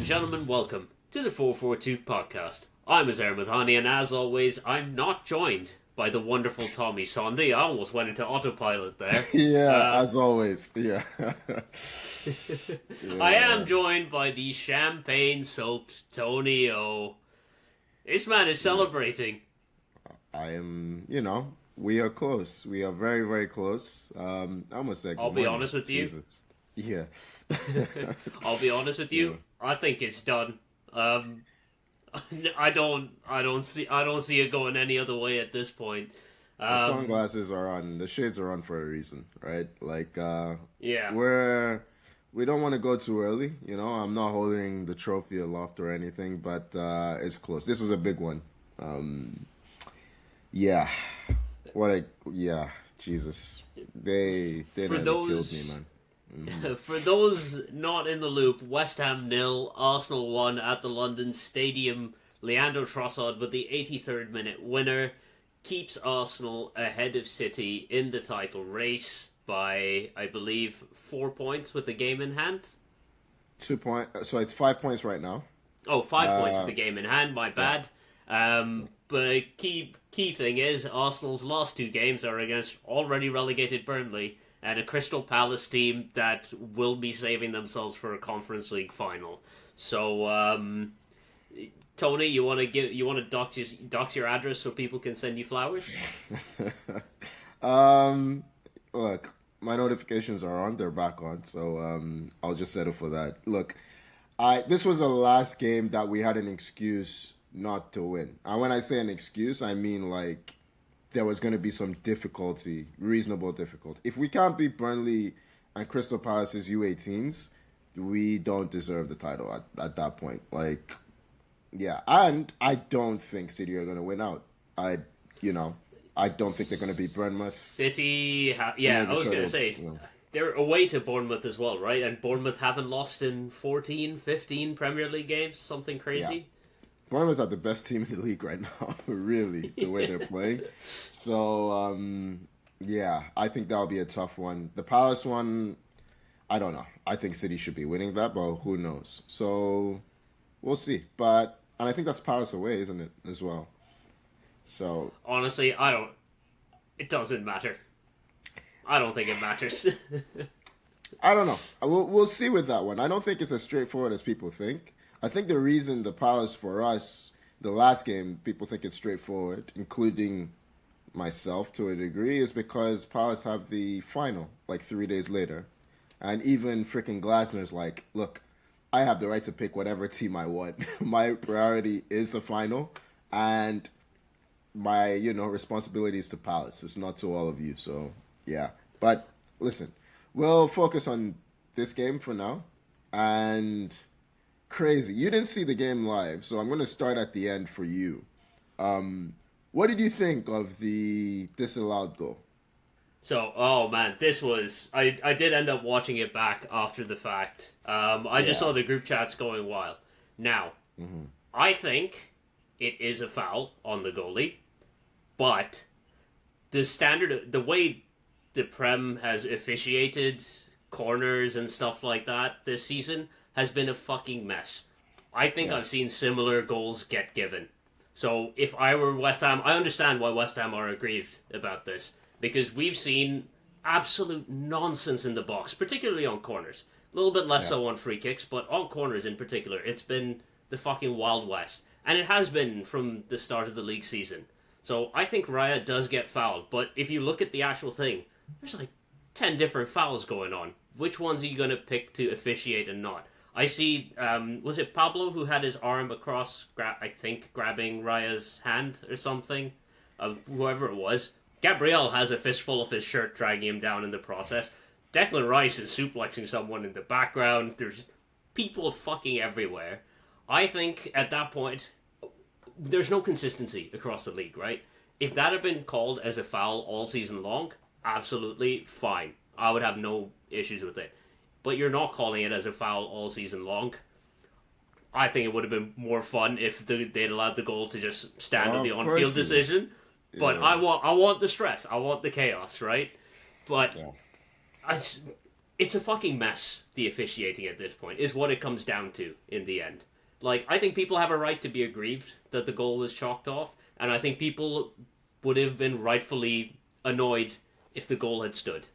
gentlemen, welcome to the 442 podcast. I'm Arne Slot, and as always, I'm not joined by the wonderful Tommy Sondy. I almost went into autopilot there. Yeah, as always. Yeah. I Yeah. am joined by the champagne-soaked Tony O. This man is celebrating. I am, we are close. We are very, very close. I almost said I'll good be morning. honest with you. Jesus. Yeah. I'll be honest with Yeah. you. I think it's done. I don't see it going any other way at this point. The sunglasses are on. The shades are on for a reason, right? Like, Yeah. we don't want to go too early. I'm not holding the trophy aloft or anything, but it's close. This was a big one. Yeah. Yeah. Jesus. They For nearly killed those me, man. For those not in the loop, West Ham 0, Arsenal 1 at the London Stadium. Leandro Trossard with the 83rd minute winner keeps Arsenal ahead of City in the title race by, I believe, 4 points with the game in hand. 2 points. So it's 5 points right now. Oh, 5 points with the game in hand, my bad. But key thing is, Arsenal's last two games are against already relegated Burnley and a Crystal Palace team that will be saving themselves for a Conference League final. So, Tony, you want to dox your address so people can send you flowers? Look, my notifications are on. They're back on. So I'll just settle for that. Look, this was the last game that we had an excuse not to win. And when I say an excuse, I mean like there was going to be some difficulty, reasonable difficulty. If we can't beat Burnley and Crystal Palace's U18s, we don't deserve the title at that point. Like, yeah. And I don't think City are going to win out. I don't think they're going to beat Bournemouth. City, I was going to say, they're away to Bournemouth as well, right? And Bournemouth haven't lost in 14, 15 Premier League games, something crazy. Yeah. Bournemouth are the best team in the league right now, really, the way they're playing. So, yeah, I think that'll be a tough one. The Palace one, I don't know. I think City should be winning that, but who knows? So, we'll see. And I think that's Palace away, isn't it, as well? So, Honestly, it doesn't matter. I don't think it matters. I don't know. We'll see with that one. I don't think it's as straightforward as people think. I think the reason the Palace for us, the last game, people think it's straightforward, including myself to a degree, is because Palace have the final like 3 days later. And even freaking Glasner's like, look, I have the right to pick whatever team I want. My priority is the final. And my, responsibility is to Palace. It's not to all of you. So, yeah. But listen, we'll focus on this game for now. And crazy. You didn't see the game live, so I'm going to start at the end for you. What did you think of the disallowed goal? So, oh man, this was... I did end up watching it back after the fact. I just saw the group chats going wild. Now, I think it is a foul on the goalie, but the way the Prem has officiated corners and stuff like that this season has been a fucking mess. I think I've seen similar goals get given. So if I were West Ham, I understand why West Ham are aggrieved about this. Because we've seen absolute nonsense in the box, particularly on corners. A little bit less so on free kicks, but on corners in particular, it's been the fucking Wild West. And it has been from the start of the league season. So I think Raya does get fouled. But if you look at the actual thing, there's like 10 different fouls going on. Which ones are you going to pick to officiate and not? I see, was it Pablo who had his arm across, grabbing Raya's hand or something? Whoever it was. Gabriel has a fistful of his shirt dragging him down in the process. Declan Rice is suplexing someone in the background. There's people fucking everywhere. I think at that point, there's no consistency across the league, right? If that had been called as a foul all season long, absolutely fine. I would have no issues with it. But you're not calling it as a foul all season long. I think it would have been more fun if they'd allowed the goal to just stand on the on-field decision. But I want the stress. I want the chaos, right? But it's a fucking mess, the officiating at this point, is what it comes down to in the end. Like, I think people have a right to be aggrieved that the goal was chalked off, and I think people would have been rightfully annoyed if the goal had stood.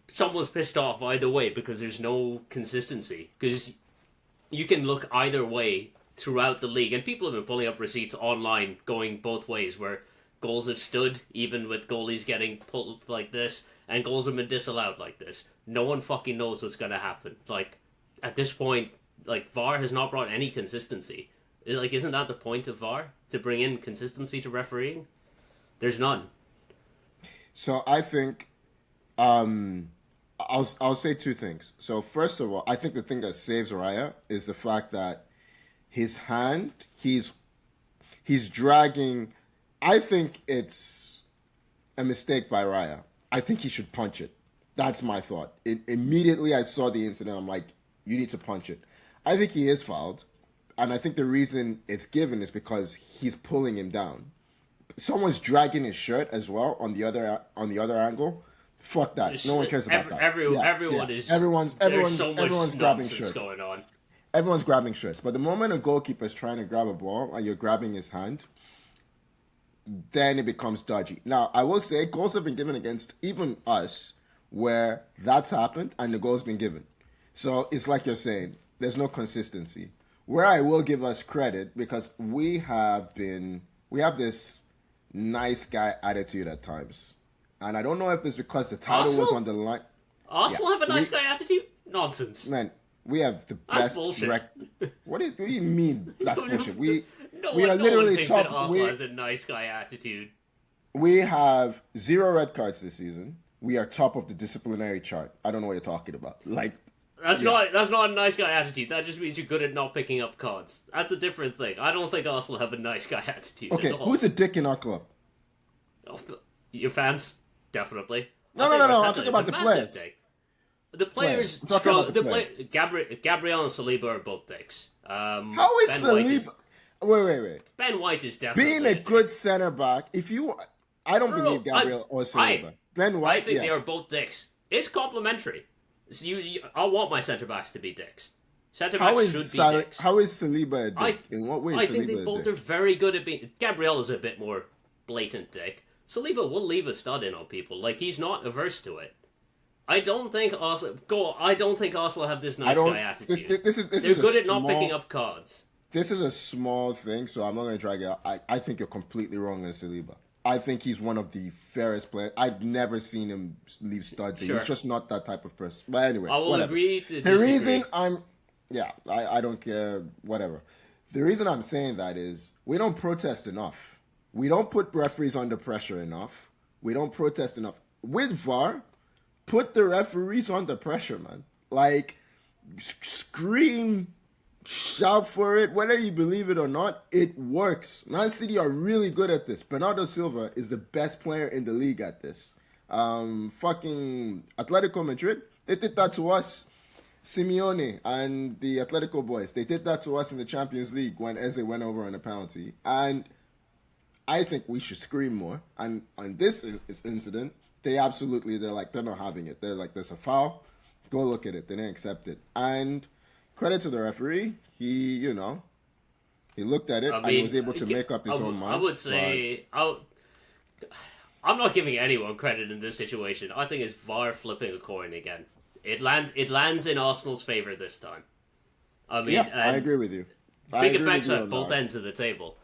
Someone's pissed off either way because there's no consistency. Because you can look either way throughout the league, and people have been pulling up receipts online going both ways, where goals have stood, even with goalies getting pulled like this, and goals have been disallowed like this. No one fucking knows what's going to happen. Like, at this point, like, VAR has not brought any consistency. Like, isn't that the point of VAR? To bring in consistency to refereeing? There's none. So I think, I'll say two things. So first of all, I think the thing that saves Raya is the fact that his hand, he's dragging. I think it's a mistake by Raya. I think he should punch it. That's my thought. Immediately I saw the incident, I'm like, you need to punch it. I think he is fouled, and I think the reason it's given is because he's pulling him down. Someone's dragging his shirt as well on the other angle. Fuck that. No one cares about that. Everyone's grabbing shirts. Going on. Everyone's grabbing shirts. But the moment a goalkeeper's trying to grab a ball and you're grabbing his hand, then it becomes dodgy. Now, I will say goals have been given against even us where that's happened and the goal's been given. So it's like you're saying, there's no consistency. Where I will give us credit, because we have this nice guy attitude at times. And I don't know if it's because the title was on the line. Arsenal have a nice guy attitude? Nonsense. Man, we have the That's best bullshit. What do you mean that's bullshit? We No are one literally thinks top. that Arsenal has a nice guy attitude. We have 0 red cards this season. We are top of the disciplinary chart. I don't know what you're talking about. Like, That's not a nice guy attitude. That just means you're good at not picking up cards. That's a different thing. I don't think Arsenal have a nice guy attitude okay, at all. who's a dick in our club? Your fans? Definitely. No. I'm talking about the players. Dick. The players Gabriel and Saliba are both dicks. How is Saliba? Wait. Ben White is definitely being a good center back. I don't believe Gabriel or Saliba. Ben White. I think they are both dicks. It's complimentary. So I want my centre backs to be dicks. Centre backs should be dicks. How is Saliba a dick? In what way is Saliba a dick? I think they both are very good at being. Gabriel is a bit more blatant dick. Saliba will leave a stud in on people. Like, he's not averse to it. I don't think Arsenal have this nice guy attitude. They're good at not picking up cards. This is a small thing, so I'm not going to drag it out. I think you're completely wrong on Saliba. I think he's one of the fairest players. I've never seen him leave studs. Sure. He's just not that type of person. But anyway, I will agree to disagree. The reason I don't care, whatever. The reason I'm saying that is we don't protest enough. We don't put referees under pressure enough. We don't protest enough. With VAR, put the referees under pressure, man. Like, scream, shout for it, whether you believe it or not, it works. Man City are really good at this. Bernardo Silva is the best player in the league at this. Fucking Atletico Madrid, they did that to us. Simeone and the Atletico boys, they did that to us in the Champions League when Eze went over on a penalty. And I think we should scream more. And on this incident, they're not having it. They're like, there's a foul. Go look at it. They didn't accept it. And credit to the referee. He looked at it and he was able to make up his own mind. I would say, I'm not giving anyone credit in this situation. I think it's VAR flipping a coin again. It lands in Arsenal's favour this time. I mean, I agree with you. Big effects at both ends of the table.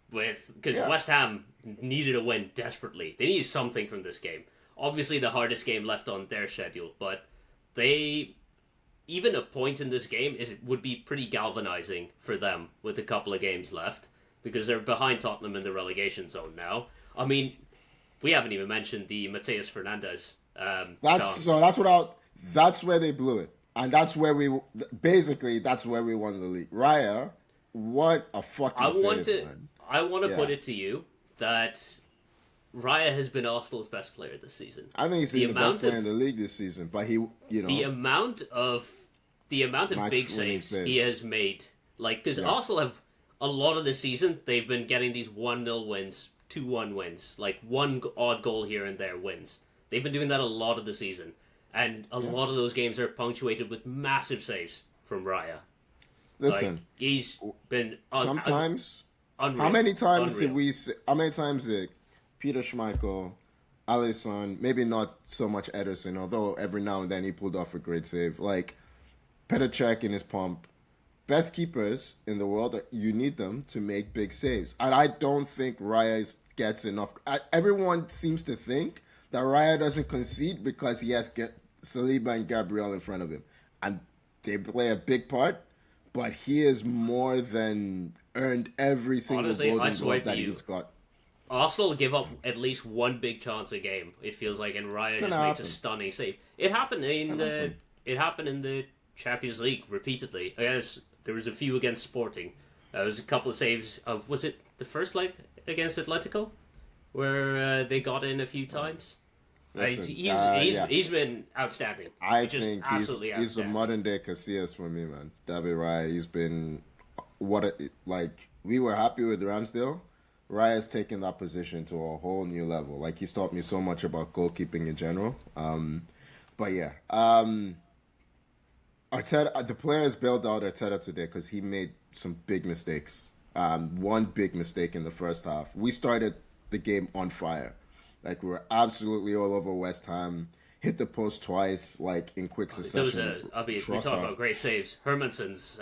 Because West Ham needed a win desperately. They needed something from this game. Obviously, the hardest game left on their schedule, but even a point in this game would be pretty galvanizing for them with a couple of games left, because they're behind Tottenham in the relegation zone now. I mean, we haven't even mentioned the Mateus Fernandes. That's where they blew it, and that's where we won the league. Raya, what a fucking save, man. I want to put it to you that Raya has been Arsenal's best player this season. I think he's been the best player in the league this season. But the amount of big saves he has made, because Arsenal have a lot of the season they've been getting these 1-0 wins, 2-1 wins, like one odd goal here and there wins. They've been doing that a lot of the season. And a lot of those games are punctuated with massive saves from Raya. Listen, he's been sometimes. Unreal. How many times did Peter Schmeichel, Alisson, maybe not so much Ederson, although every now and then he pulled off a great save, like Petr Cech in his pomp. Best keepers in the world, you need them to make big saves. And I don't think Raya gets enough. Everyone seems to think that Raya doesn't concede because he has Saliba and Gabriel in front of him. And they play a big part, but he is more than earned every single golden glove that he's got. Arsenal give up at least one big chance a game, it feels like, and Raya just makes a stunning save. It happened in the Champions League repeatedly. I guess there was a few against Sporting. There was a couple of saves of, was it the first leg against Atletico, where they got in a few times? Listen, he's been outstanding. I think he's a modern day Casillas for me, man. David Raya, he's been we were happy with Ramsdale. Raya's taken that position to a whole new level. Like, he's taught me so much about goalkeeping in general. Arteta, the players bailed out Arteta today because he made some big mistakes. One big mistake in the first half. We started the game on fire. Like, we were absolutely all over West Ham. Hit the post twice, like, in quick succession. We talk about great saves. Hermansen's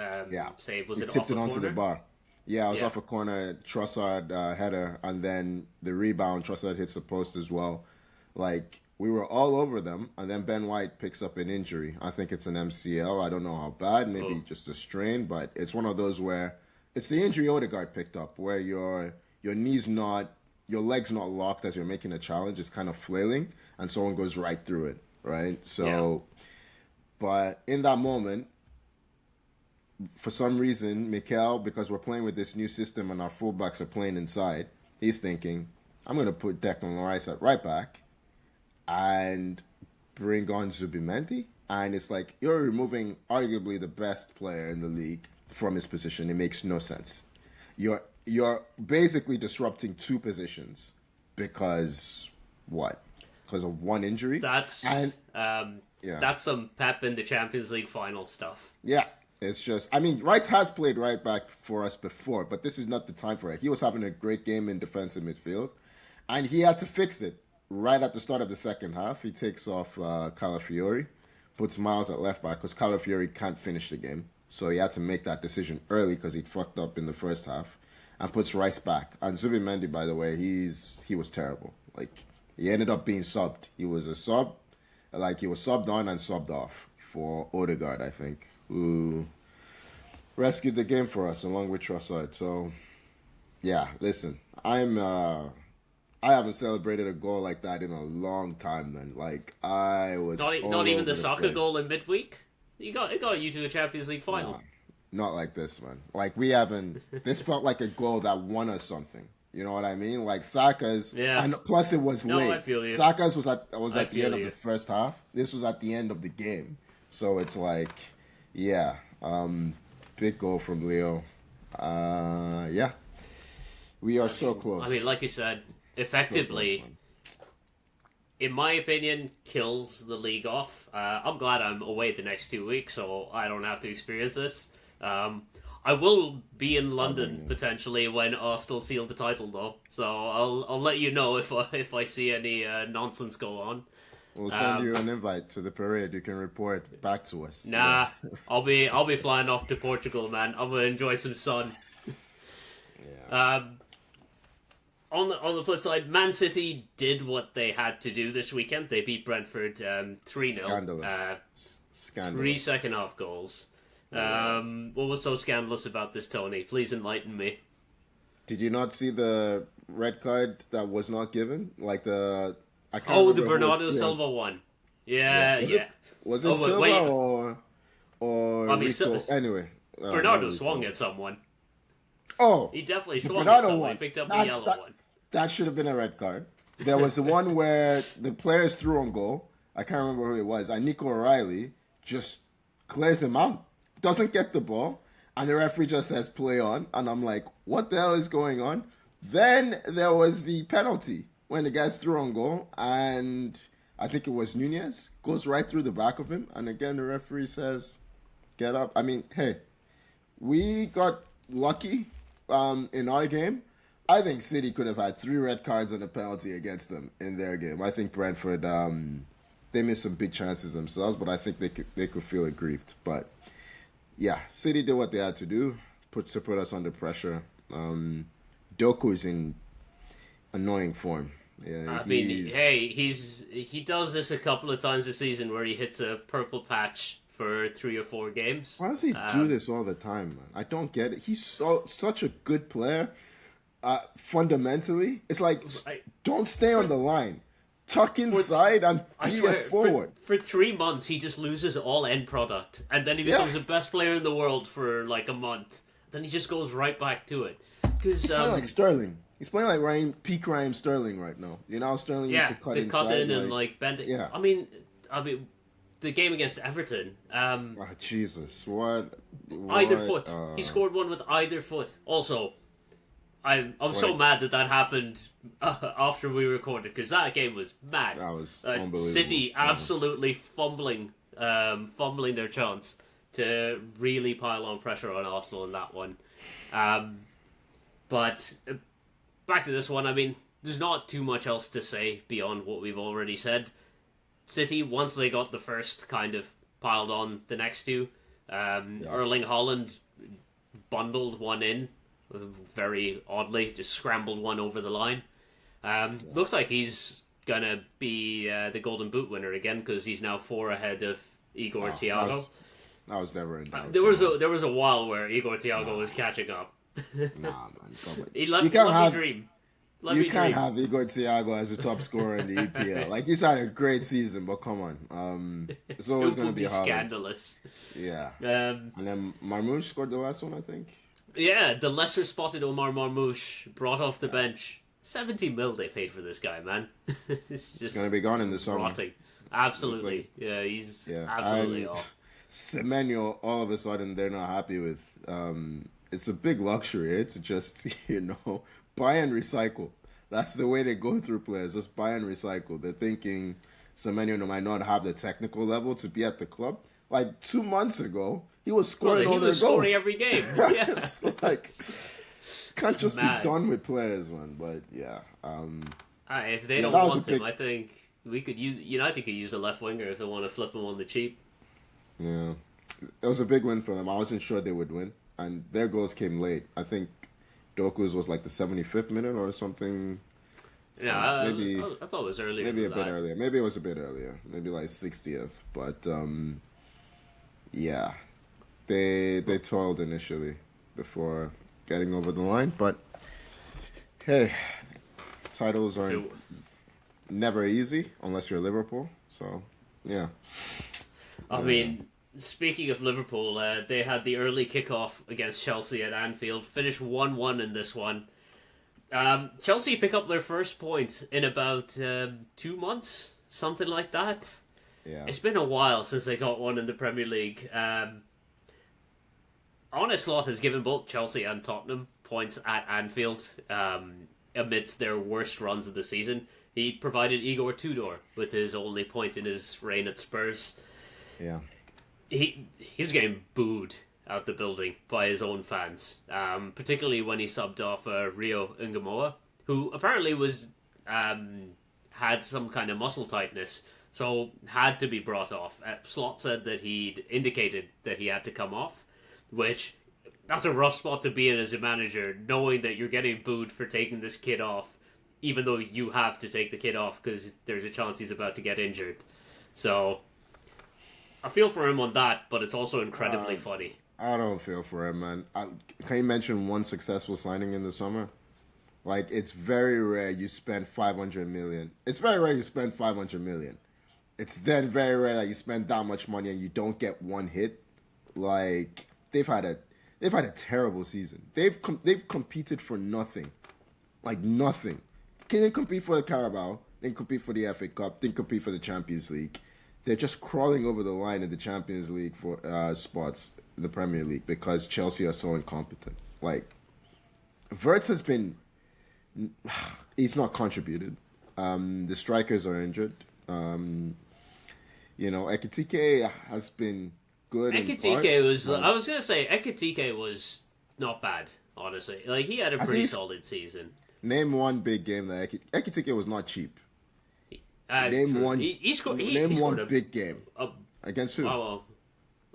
save, was it off a corner? Tipped it onto the bar. Yeah, it was off a corner. Trossard header, and then the rebound. Trossard hits the post as well. Like, we were all over them, and then Ben White picks up an injury. I think it's an MCL. I don't know how bad. Maybe just a strain, but it's one of those where it's the injury Odegaard picked up, where your knee's not, your leg's not locked as you're making a challenge. It's kind of flailing, and someone goes right through it, right? So, but in that moment, for some reason, Mikel, because we're playing with this new system and our fullbacks are playing inside, he's thinking, I'm going to put Declan Rice at right back and bring on Zubimendi. And it's like, you're removing arguably the best player in the league from his position. It makes no sense. You're basically disrupting two positions because what? Because of one injury? That's some Pep in the Champions League final stuff. Yeah. It's just, I mean, Rice has played right back for us before, but this is not the time for it. He was having a great game in defensive midfield, and he had to fix it right at the start of the second half. He takes off Calafiori, puts Miles at left back because Calafiori can't finish the game. So he had to make that decision early because he'd fucked up in the first half, and puts Rice back. And Zubimendi, by the way, he was terrible. Like, he ended up being subbed. He was a sub, like he was subbed on and subbed off for Odegaard, I think, who rescued the game for us along with Trossard. So, yeah, listen, I haven't celebrated a goal like that in a long time, man. Like, I was not even the soccer goal in midweek. It got you to a Champions League final. Not like this, man. Like, we haven't. This felt like a goal that won us something. You know what I mean? Like, Saka's, and plus it was late. I feel you. Saka's was at the end of the first half. This was at the end of the game. So it's like, yeah, big goal from Leo. We are so close. I mean, like you said, effectively, so close, in my opinion, kills the league off. I'm glad I'm away the next 2 weeks, so I don't have to experience this. I will be in London potentially when Arsenal seal the title, though. So I'll let you know if I see any nonsense go on. We'll send you an invite to the parade. You can report back to us. Nah, I'll be flying off to Portugal, man. I'm gonna enjoy some sun. On the flip side, Man City did what they had to do this weekend. They beat Brentford 3-0. Scandalous. 3 second half goals. What was so scandalous about this, Tony? Please enlighten me. Did you not see the red card that was not given? Like the Bernardo Silva one. Yeah. Was it Silva or I mean, Rico? Anyway, Bernardo swung at someone. Oh, he definitely swung at someone. He picked up the yellow one. That should have been a red card. There was the one where the players threw on goal. I can't remember who it was. And Nico O'Reilly just clears him out. Doesn't get the ball. And the referee just says play on. And I'm like, what the hell is going on? Then there was the penalty when the guys threw on goal. And I think it was Nunez, goes right through the back of him, and again the referee says, "Get up." I mean, hey, we got lucky in our game. I think City could have had 3 red cards and a penalty against them in their game. I think Brentford, they missed some big chances themselves, but I think they could feel aggrieved. But yeah, City did what they had to do to put us under pressure. Doku is in annoying form. Yeah, I mean, hey, he does this a couple of times this season where he hits a purple patch for 3 or 4 games. Why does he do this all the time, man? I don't get it. He's such a good player. Fundamentally, it's like, don't stay on the line. Tuck inside and be forward. For 3 months, he just loses all end product. And then he becomes the best player in the world for like a month. Then he just goes right back to it. He's playing like Sterling. He's playing like peak Raheem Sterling right now. You know how Sterling used to cut inside? Cut in and like bend it. Yeah. I mean, the game against Everton. Jesus, what? Either foot. He scored one with either foot. Also, I'm so mad that happened after we recorded, because that game was mad. That was unbelievable. City absolutely fumbling their chance to really pile on pressure on Arsenal in that one. But back to this one, I mean, there's not too much else to say beyond what we've already said. City, once they got the first, kind of piled on the next two. Erling Haaland bundled one in, very oddly, just scrambled one over the line. Looks like he's going to be the Golden Boot winner again, because he's now 4 ahead of Igor Thiago. That was never in doubt. There was a while where Igor Thiago was catching up. Nah, man. Come on. Let me dream. You can't have Igor Thiago as a top scorer in the EPL. Like, he's had a great season, but come on. It's always going to be hard. Scandalous. Yeah. And then Marmoush scored the last one, I think. Yeah, the lesser spotted Omar Marmoush brought off the bench. 70 mil they paid for this guy, man. It's going to be gone in the summer. Rotting. Absolutely. Yeah, he's absolutely off. Semenyo, all of a sudden, they're not happy with. It's a big luxury to just, buy and recycle. That's the way they go through players. Just buy and recycle. They're thinking Semenyo might not have the technical level to be at the club. Like 2 months ago, he was scoring all their goals. He was scoring every game. Yeah. Can't just be done with players, man. But yeah. If they don't want him, I think United could use a left winger if they want to flip him on the cheap. Yeah. It was a big win for them. I wasn't sure they would win. And their goals came late. I think Doku's was like the 75th minute or something. So I thought it was earlier. Maybe a bit earlier. Maybe it was a bit earlier. Maybe like 60th. But yeah, they toiled initially before getting over the line. But hey, titles are never easy unless you're Liverpool. So yeah. I mean, speaking of Liverpool, they had the early kickoff against Chelsea at Anfield. Finished 1-1 in this one. Chelsea pick up their first point in about 2 months, something like that. Yeah. It's been a while since they got one in the Premier League. Arne Slot has given both Chelsea and Tottenham points at Anfield amidst their worst runs of the season. He provided Igor Tudor with his only point in his reign at Spurs. Yeah. He was getting booed out the building by his own fans, particularly when he subbed off Rio Ungamoa, who apparently was had some kind of muscle tightness, so had to be brought off. Slot said that he'd indicated that he had to come off, which that's a rough spot to be in as a manager, knowing that you're getting booed for taking this kid off, even though you have to take the kid off because there's a chance he's about to get injured. So I feel for him on that, but it's also incredibly funny. I don't feel for him, man. Can you mention one successful signing in the summer? Like, it's very rare you spend 500 million. It's very rare you spend 500 million. It's then very rare that you spend that much money and you don't get one hit. Like, they've had a terrible season. They've competed for nothing. Like, nothing. Can they compete for the Carabao? They can compete for the FA Cup. They can compete for the Champions League. They're just crawling over the line in the Champions League for spots in the Premier League because Chelsea are so incompetent. Like, Wirtz has been... He's not contributed. The strikers are injured. Ekitike has been good in parts. Ekitike was. I was gonna say Ekitike was not bad. Honestly, like he had a pretty solid season. Name one big game that Ekitike was not cheap. Name one. He scored one big game against who?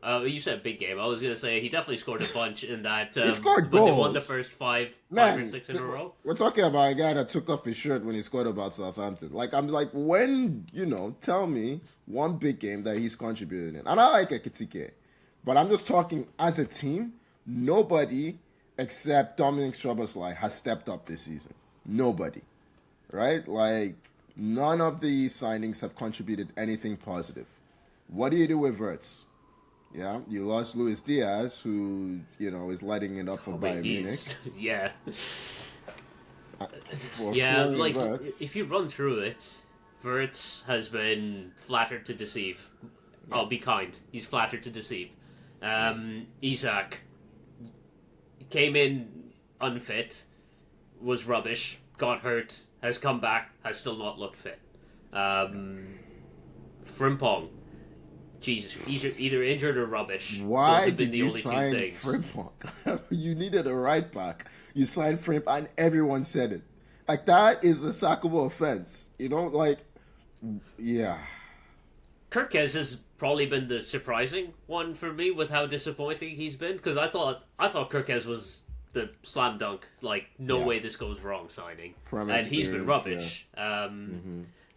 You said big game. I was gonna say he definitely scored a bunch in that. He scored goals. When they won the first five or six in a row. We're talking about a guy that took off his shirt when he scored about Southampton. I'm like, when tell me one big game that he's contributed in. And I like Ekitike, but I'm just talking as a team. Nobody except Dominic Szoboszlai has stepped up this season. Nobody, right? Like none of the signings have contributed anything positive. What do you do with Wirtz? Yeah, you lost Luis Diaz, who is lighting it up for Bayern Munich. Yeah. Like if you run through it, Wirtz has been flattered to deceive. Yeah. I'll be kind. He's flattered to deceive. Isak came in unfit, was rubbish, got hurt, has come back, has still not looked fit. Frimpong. Jesus, he's either injured or rubbish. Why did you sign Frimpong? You needed a right back. You signed Frimp, and everyone said it. Like, that is a sackable offense. Yeah. Kirkes has probably been the surprising one for me with how disappointing he's been, because I thought Kirkes was the slam dunk, like, no way this goes wrong signing. And he's been rubbish. Yeah.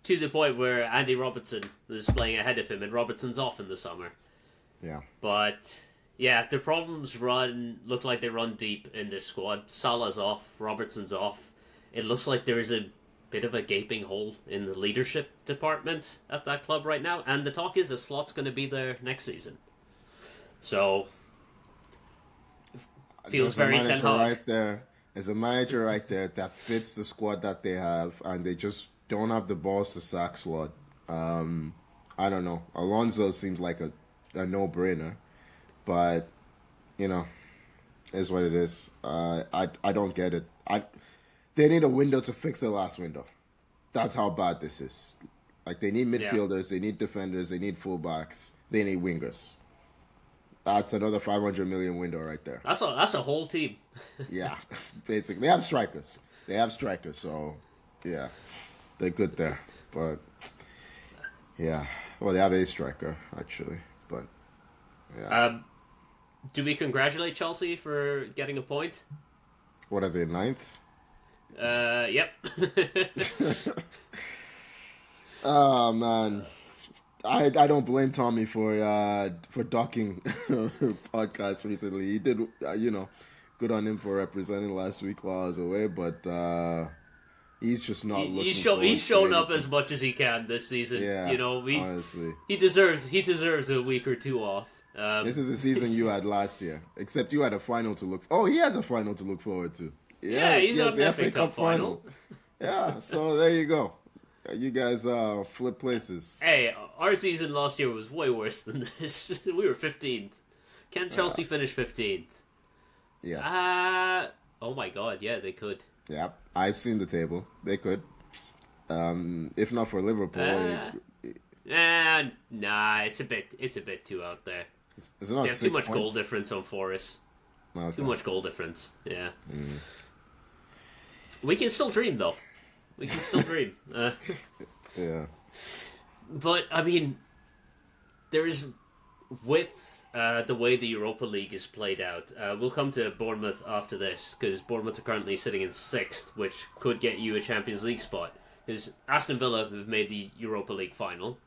To the point where Andy Robertson was playing ahead of him, and Robertson's off in the summer. Yeah. But, yeah, the problems look like they run deep in this squad. Salah's off, Robertson's off. It looks like there is a bit of a gaping hole in the leadership department at that club right now, and the talk is that Slot's going to be there next season. So, feels very Ten Hag. Right there. There's a manager right there that fits the squad that they have, and they just don't have the balls to sack Slot. I don't know. Alonso seems like a no-brainer, but is what it is. I don't get it. They need a window to fix their last window. That's how bad this is. Like, they need midfielders, they need defenders, they need fullbacks, they need wingers. That's another 500 million window right there. That's a whole team. Yeah, basically. They have strikers, so yeah. They're good there, but yeah. Well, they have a striker actually, but yeah. Do we congratulate Chelsea for getting a point? What are they, 9th? Yep. Oh man, I don't blame Tommy for ducking podcasts recently. He did, good on him for representing last week while I was away, but. He's just not looking. He's shown up as much as he can this season. Yeah, honestly, he deserves a week or two off. This is the season you had last year, except you had a final to look. Oh, he has a final to look forward to. Yeah, he's on the FA Cup final. Yeah, so there you go. You guys flip places. Hey, our season last year was way worse than this. We were 15th. Can Chelsea finish 15th? Yes. Oh my God, yeah, they could. Yeah, I've seen the table. They could. If not for Liverpool. Nah, it's a bit too out there. They have too much goal difference on Forest. Okay. Too much goal difference. Yeah. We can still dream, though. We can still dream. Yeah. But I mean, there's with. The way the Europa League is played out. We'll come to Bournemouth after this, because Bournemouth are currently sitting in 6th, which could get you a Champions League spot. Because Aston Villa have made the Europa League final.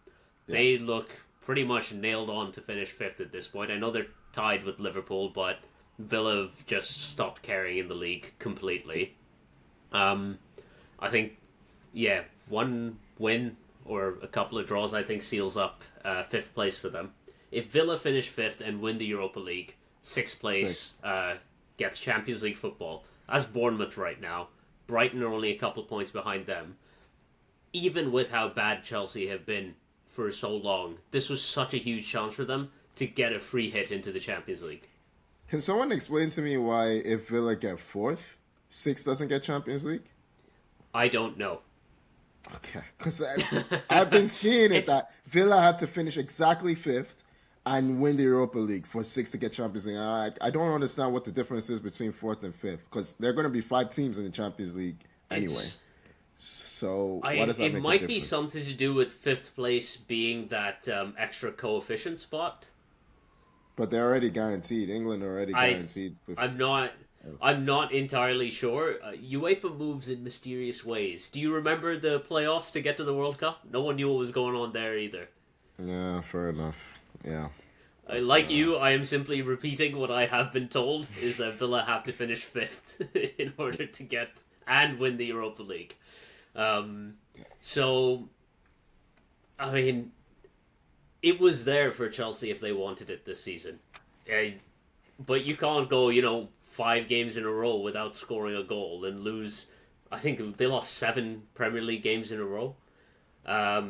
Yeah. They look pretty much nailed on to finish 5th at this point. I know they're tied with Liverpool, but Villa have just stopped caring in the league completely. I think, one win or a couple of draws, I think, seals up 5th place for them. If Villa finish 5th and win the Europa League, 6th place gets Champions League football. As Bournemouth right now, Brighton are only a couple points behind them. Even with how bad Chelsea have been for so long, this was such a huge chance for them to get a free hit into the Champions League. Can someone explain to me why if Villa get 4th, 6 doesn't get Champions League? I don't know. Okay, because I've been seeing it that Villa have to finish exactly fifth and win the Europa League for six to get Champions League. I don't understand what the difference is between fourth and fifth because there are going to be five teams in the Champions League anyway. So what does that make a It might be difference? something to do with fifth place being that extra coefficient spot. But they're already guaranteed. England are already guaranteed. I'm not entirely sure. UEFA moves in mysterious ways. Do you remember the playoffs to get to the World Cup? No one knew what was going on there either. Yeah, fair enough. Yeah. Like you, I am simply repeating what I have been told, is that Villa have to finish fifth in order to get and win the Europa League. So, I mean, it was there for Chelsea if they wanted it this season. But you can't go, 5 games in a row without scoring a goal and lose. I think they lost 7 Premier League games in a row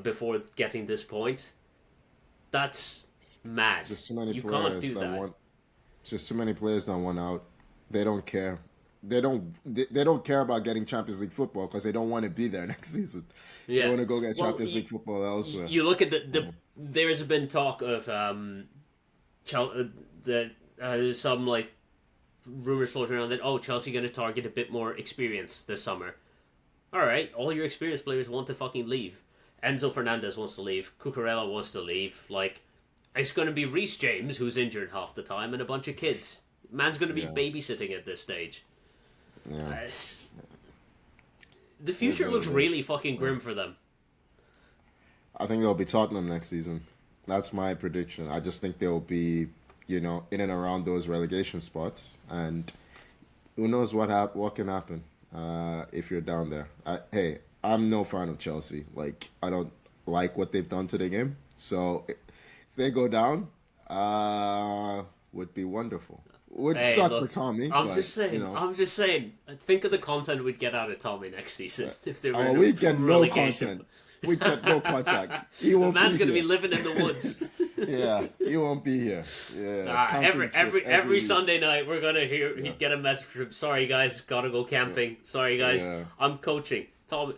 before getting this point. That's mad. Just too many You players can't do that. Just too many players that want out. They don't care. They don't care about getting Champions League football because they don't want to be there next season. Yeah. They want to go get Champions League football elsewhere. You look at there's been talk of there's some like rumors floating around that Chelsea going to target a bit more experience this summer. All right, all your experienced players want to fucking leave. Enzo Fernandez wants to leave. Cucurella wants to leave. Like, it's going to be Reece James, who's injured half the time, and a bunch of kids. Man's going to be babysitting at this stage. Yeah. The future looks really fucking grim for them. I think they'll be Tottenham next season. That's my prediction. I just think they'll be, in and around those relegation spots, and who knows what can happen if you're down there. I'm no fan of Chelsea. Like, I don't like what they've done to the game. So if they go down, would be wonderful. Would suck for Tommy. I'm just saying. Think of the content we'd get out of Tommy next season if they were. We get no content. We get no contact. The man's going to be living in the woods. Yeah, he won't be here. Yeah. Every Sunday night we're gonna get a message from him. Sorry guys, gotta go camping. Sorry guys, I'm coaching. Tommy,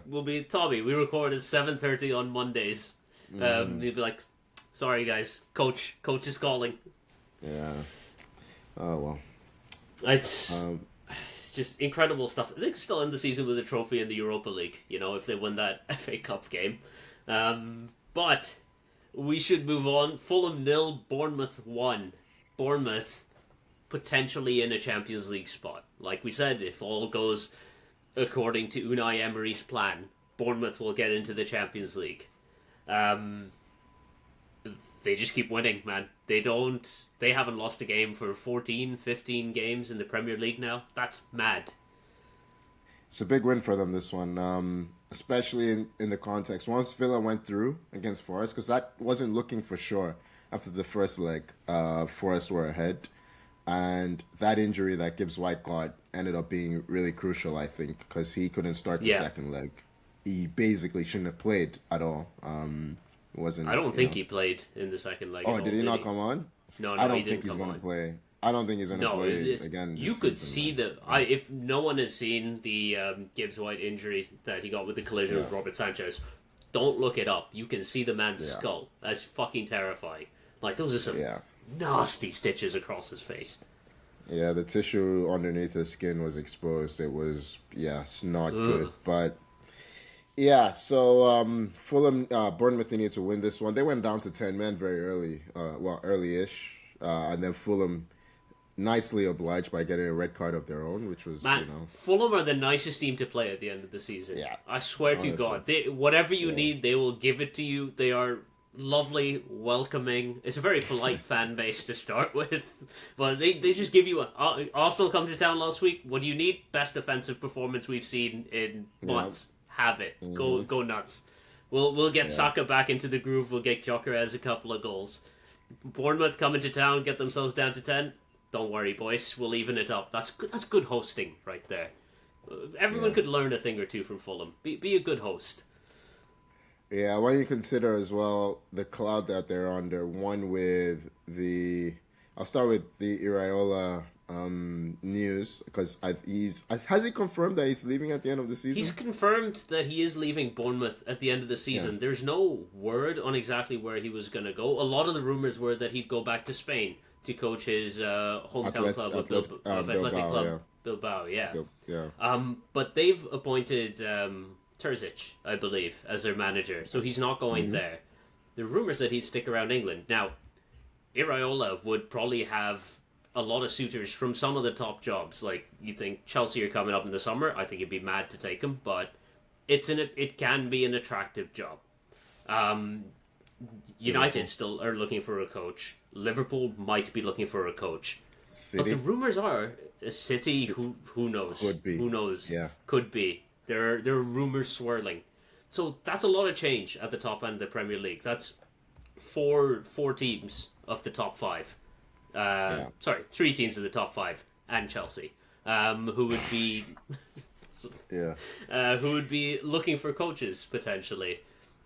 we'll be Tommy. We record at 7:30 on Mondays. He'll be like, sorry guys, coach is calling. Yeah. Oh well. It's just incredible stuff. They could still end the season with a trophy in the Europa League. If they win that FA Cup game. But we should move on. Fulham 0, Bournemouth 1. Bournemouth potentially in a Champions League spot. Like we said, if all goes according to Unai Emery's plan, Bournemouth will get into the Champions League. They just keep winning, man. They haven't lost a game for 14, 15 games in the Premier League now. That's mad. It's a big win for them, this one, especially in the context. Once Villa went through against Forest, because that wasn't looking for sure after the first leg. Forest were ahead. And that injury that Gibbs White got ended up being really crucial, I think, because he couldn't start the second leg. He basically shouldn't have played at all. I don't think he played in the second leg. Oh, did he not come on? No, I don't think he's going to play. I don't think he's going to play again. You could see if no one has seen the Gibbs White injury that he got with the collision with Robert Sanchez, don't look it up. You can see the man's skull. That's fucking terrifying. Like, those are some nasty stitches across his face. Yeah, the tissue underneath his skin was exposed. It was, it's not good. But, so Fulham, Bournemouth needed to win this one. They went down to 10 men very early, early-ish. And then Fulham nicely obliged by getting a red card of their own, which was, Fulham are the nicest team to play at the end of the season. Yeah. I swear to God. Whatever you need, they will give it to you. They are lovely, welcoming. It's a very polite fan base to start with. But they just give you Arsenal come to town last week. What do you need? Best defensive performance we've seen in months. Have it. Go nuts. We'll get Saka back into the groove. We'll get Gyökeres a couple of goals. Bournemouth coming to town, get themselves down to 10. Don't worry, boys. We'll even it up. That's good hosting right there. Everyone could learn a thing or two from Fulham. Be a good host. Yeah, when you consider as well the cloud that they're under, one with I'll start with the Iraola news because has he confirmed that he's leaving at the end of the season? He's confirmed that he is leaving Bournemouth at the end of the season. There's no word on exactly where he was going to go. A lot of the rumors were that he'd go back to Spain to coach his hometown club of Athletic Club Bilbao. But they've appointed Terzic, I believe, as their manager, so he's not going there. The rumors that he'd stick around England. Now, Iraola would probably have a lot of suitors from some of the top jobs. Like, you think Chelsea are coming up in the summer, I think he'd be mad to take him, but it can be an attractive job. United still are looking for a coach. Liverpool might be looking for a coach. City? But the rumors are City. Who knows? Could be. Who knows? Yeah. Could be. There are rumors swirling. So that's a lot of change at the top end of the Premier League. That's four teams of the top five. Sorry, 3 teams of the top 5 and Chelsea, who would be who would be looking for coaches potentially.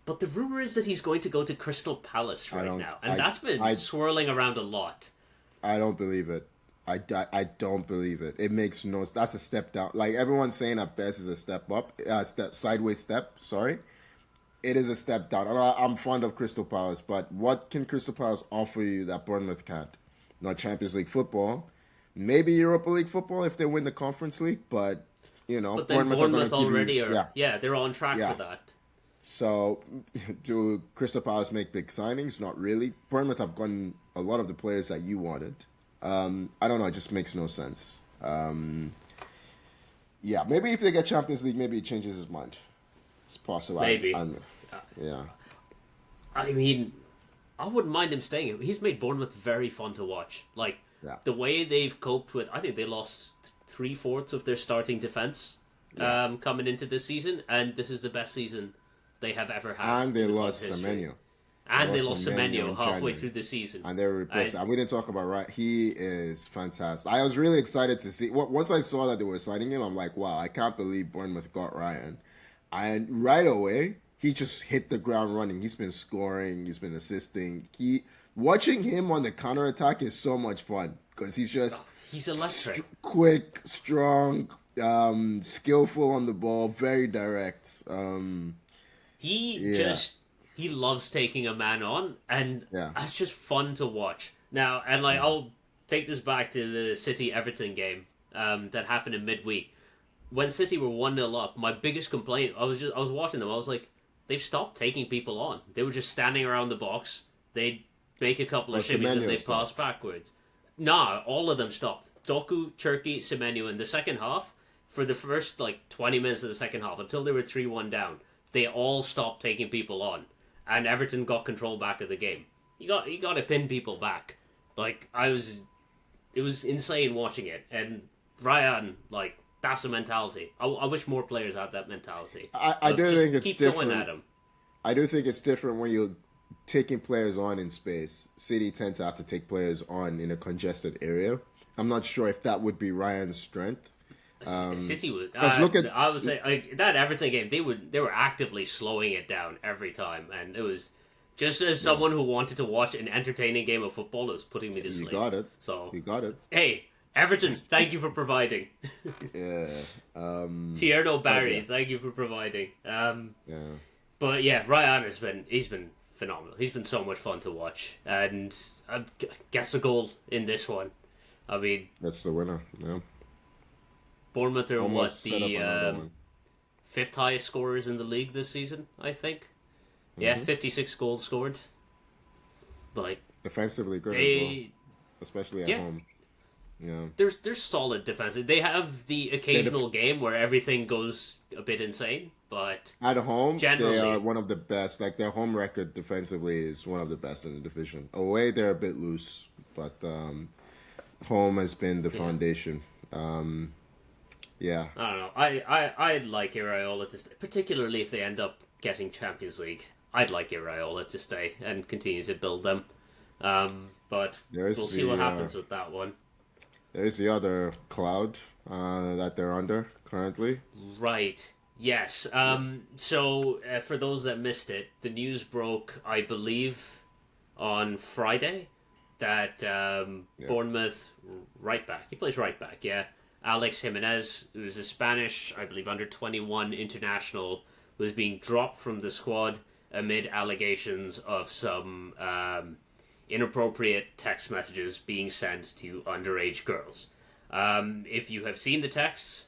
But the rumor is that he's going to go to Crystal Palace now, and that's been swirling around a lot. I don't believe it. I don't believe it. It makes no. That's a step down. Like everyone's saying, at best is a step up, sideways step. Sorry, it is a step down. I'm fond of Crystal Palace, but what can Crystal Palace offer you that Bournemouth can't? Not Champions League football, maybe Europa League football if they win the Conference League, but But then Bournemouth already are. They're on track for that. So, do Crystal Palace make big signings? Not really. Bournemouth have gotten a lot of the players that you wanted. I don't know. It just makes no sense. Maybe if they get Champions League, maybe he changes his mind. It's possible. Maybe. I mean, I wouldn't mind him staying. He's made Bournemouth very fun to watch. Like, the way they've coped with... I think they lost 3/4 of their starting defence coming into this season, and this is the best season they have ever had. And they lost Semenyo. And they lost Semenyo halfway through the season. And they were replaced. And we didn't talk about Ryan. He is fantastic. I was really excited to see... Once I saw that they were signing him, I'm like, wow, I can't believe Bournemouth got Ryan. And right away... He just hit the ground running. He's been scoring. He's been assisting. Watching him on the counterattack is so much fun because he's just he's electric, quick, strong, skillful on the ball, very direct. He loves taking a man on, and that's just fun to watch. Now, and I'll take this back to the City Everton game that happened in midweek when City were 1-0 up. My biggest complaint, I was watching them. I was like, they've stopped taking people on. They were just standing around the box. They'd make a couple of shimmies and they'd pass backwards. Nah, all of them stopped. Doku, Cherki, Semenyo in the second half, for the first 20 minutes of the second half, until they were 3-1 down, they all stopped taking people on. And Everton got control back of the game. You got to pin people back. It was insane watching it. And Ryan, that's a mentality. I wish more players had that mentality. I do think it's keep different. Going at him. I do think it's different when you're taking players on in space. City tend to have to take players on in a congested area. I'm not sure if that would be Ryan's strength. City would. Look at, I would say that Everton game. They were actively slowing it down every time, and it was just as someone who wanted to watch an entertaining game of football. It was putting me to sleep. You got it. So you got it. Hey. Everton, thank you for providing. Tierno Barry, thank you for providing. But Ryan he's been phenomenal. He's been so much fun to watch, and I guess a goal in this one. I mean, that's the winner. Yeah. Bournemouth are the 5th highest scorers in the league this season, I think. 56 goals scored. Defensively good as well, especially at home. Yeah. There's solid defense. They have the occasional game where everything goes a bit insane, but at home generally, they are one of the best. Their home record defensively is one of the best in the division. Away they're a bit loose, but home has been the foundation. I don't know. I'd like Iraola to stay, particularly if they end up getting Champions League. I'd like Iraola to stay and continue to build them. But we'll see what happens with that one. There's the other cloud that they're under currently. Right. Yes. So, for those that missed it, the news broke, I believe, on Friday, that Bournemouth right back. He plays right back, yeah. Alex Jimenez, who's a Spanish, I believe, under-21 international, was being dropped from the squad amid allegations of some inappropriate text messages being sent to underage girls. If you have seen the texts,